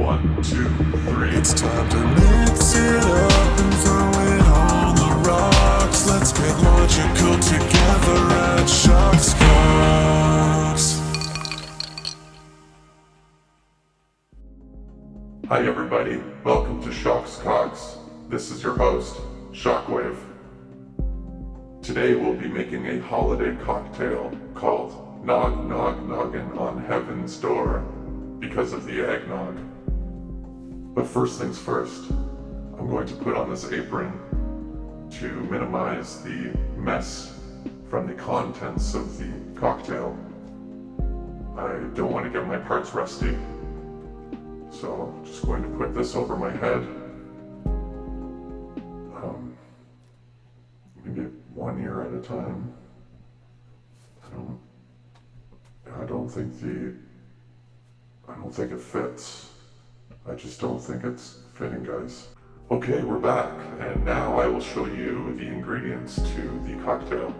1, 2, 3. It's time to mix it up and throw it on the rocks. Let's get logical together at Shock's Cocks. Hi everybody, welcome to Shock's Cocks. This is your host, Shockwave. Today we'll be making a holiday cocktail called Nog Nog Noggin on Heaven's Door because of the eggnog. But first things first, I'm going to put on this apron to minimize the mess from the contents of the cocktail. I don't want to get my parts rusty, so I'm just going to put this over my head. Maybe 1 ear at a time. I don't think it fits. I just don't think it's fitting, guys. Okay, we're back, and now I will show you the ingredients to the cocktail.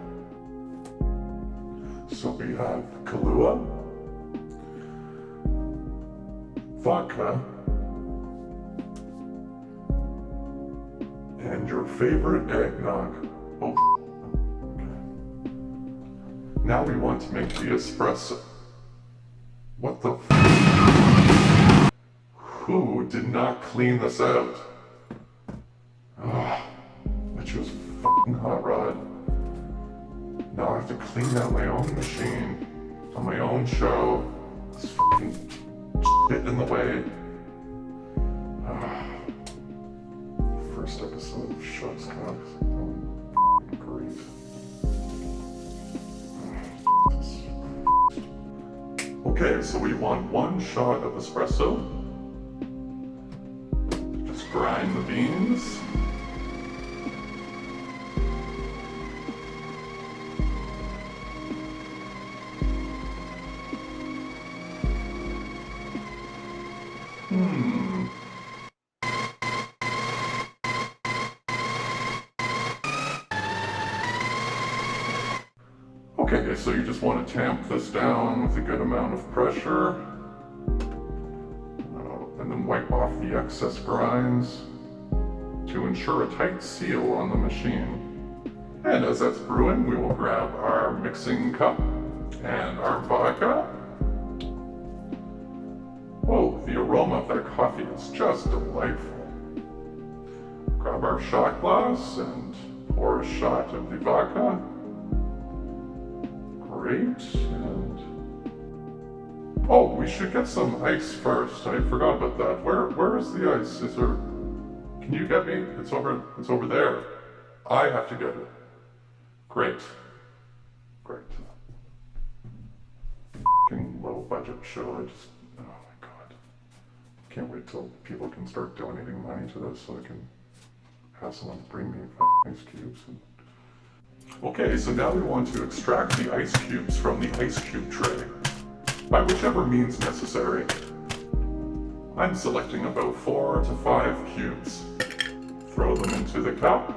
So we have kahlua, vodka, and your favorite eggnog. Oh, okay. Now we want to make the espresso. What the f? Who did not clean this out? Ah, that was fucking hot rod. Now I have to clean out my own machine on my own show. This fucking shit in the way. First episode of Shock's Cocks. Great. Okay, so we want 1 shot of espresso. Just grind the beans. Okay, so you just want to tamp this down with a good amount of pressure, and then wipe off the excess grinds to ensure a tight seal on the machine. And as that's brewing, we will grab our mixing cup and our vodka. Oh, the aroma of that coffee is just delightful. Grab our shot glass and pour a shot of the vodka. Great, and oh, we should get some ice first. I forgot about that. Where is the ice? Is there? Can you get me? It's over there. I have to get it. Great. Fucking low budget show. Oh my god. Can't wait till people can start donating money to this so I can have someone bring me ice cubes. Okay, so now we want to extract the ice cubes from the ice cube tray, by whichever means necessary. I'm selecting about 4 to 5 cubes. Throw them into the cup.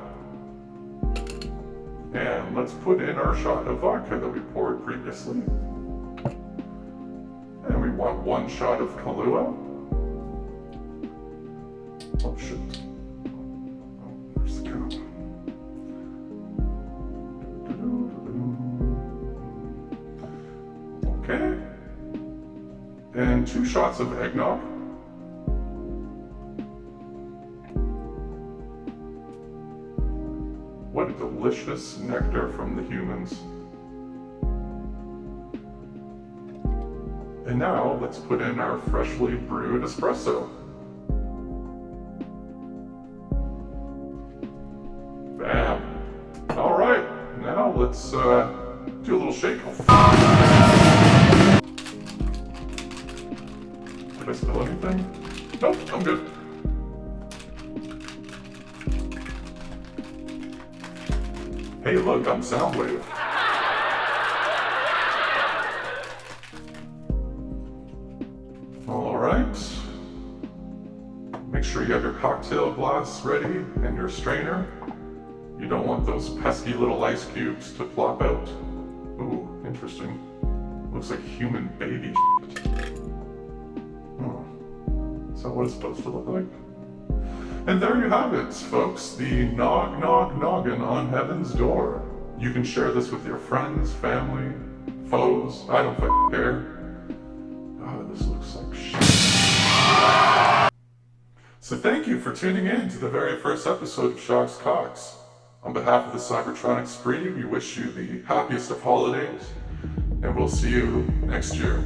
And let's put in our shot of vodka that we poured previously. And we want 1 shot of kahlua. Oh shit. Oh, there's the cup. Okay, and 2 shots of eggnog. What a delicious nectar from the humans. And now let's put in our freshly brewed espresso. Bam. All right, now let's do a little shake. Did I spill anything? Nope, I'm good. Hey look, I'm Soundwave. Alright. Make sure you have your cocktail glass ready and your strainer. You don't want those pesky little ice cubes to plop out. Ooh, interesting. Looks like human baby shit. Is that what it's supposed to look like? And there you have it, folks. The Nog Nog Noggin on heaven's door. You can share this with your friends, family, foes. I don't fucking care. God, this looks like shit. So thank you for tuning in to the very first episode of Shock's Cocks. On behalf of the Cybertronic Spree, we wish you the happiest of holidays, and we'll see you next year.